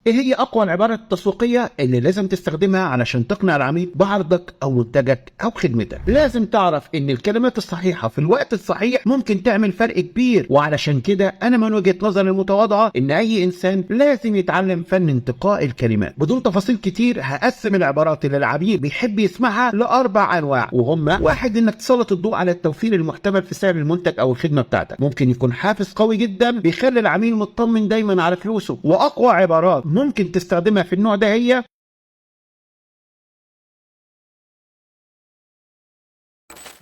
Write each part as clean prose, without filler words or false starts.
ايه هي اقوى العبارات التسويقيه اللي لازم تستخدمها علشان تقنع العميل بعرضك او منتجك او خدمتك؟ لازم تعرف ان الكلمات الصحيحه في الوقت الصحيح ممكن تعمل فرق كبير، وعلشان كده انا من وجهه نظري المتواضعه ان اي انسان لازم يتعلم فن انتقاء الكلمات. بدون تفاصيل كتير هقسم العبارات اللي العميل بيحب يسمعها لاربع انواع، وهم: واحد، انك تسلط الضوء على التوفير المحتمل في سعر المنتج او الخدمه بتاعتك، ممكن يكون حافز قوي جدا بيخلي العميل مطمن دايما على فلوسه. واقوى عبارات ممكن تستخدمها في النوع ده هي: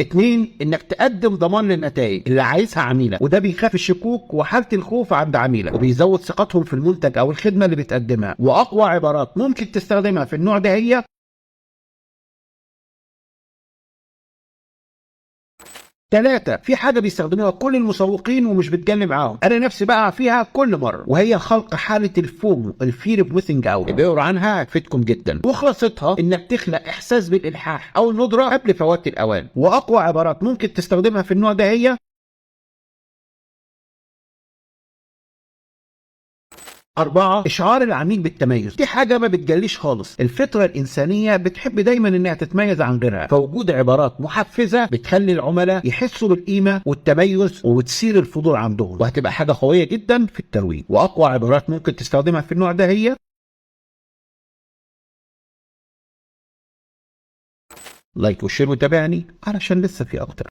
اتنين، انك تقدم ضمان للنتائج اللي عايزها عميلك، وده بيخاف الشكوك وحالة الخوف عند عميلك وبيزود ثقتهم في المنتج او الخدمة اللي بتقدمها. واقوى عبارات ممكن تستخدمها في النوع ده هي: تلاتة، في حاجة بيستخدموها كل المسوقين ومش بتجلي معاهم، أنا نفسي بقع فيها كل مرة، وهي خلق حالة الفومو، الفير اوف ميسنج اوت. بيقروا عنها هتفيدكم جدا، وخلاصتها إنك تخلق إحساس بالإلحاح أو الندرة قبل فوات الأوان. وأقوى عبارات ممكن تستخدمها في النوع ده هي: أربعة، إشعار العميل بالتميز. دي حاجة ما بتجليش خالص، الفطرة الإنسانية بتحب دايما إنها تتميز عن غيرها، فوجود عبارات محفزة بتخلي العملاء يحسوا بالقيمة والتميز وتثير الفضول عندهم، وهتبقى حاجة قوية جدا في الترويج. وأقوى عبارات ممكن تستخدمها في النوع ده هي: لايك وشير وتابعني علشان لسه في أكتر.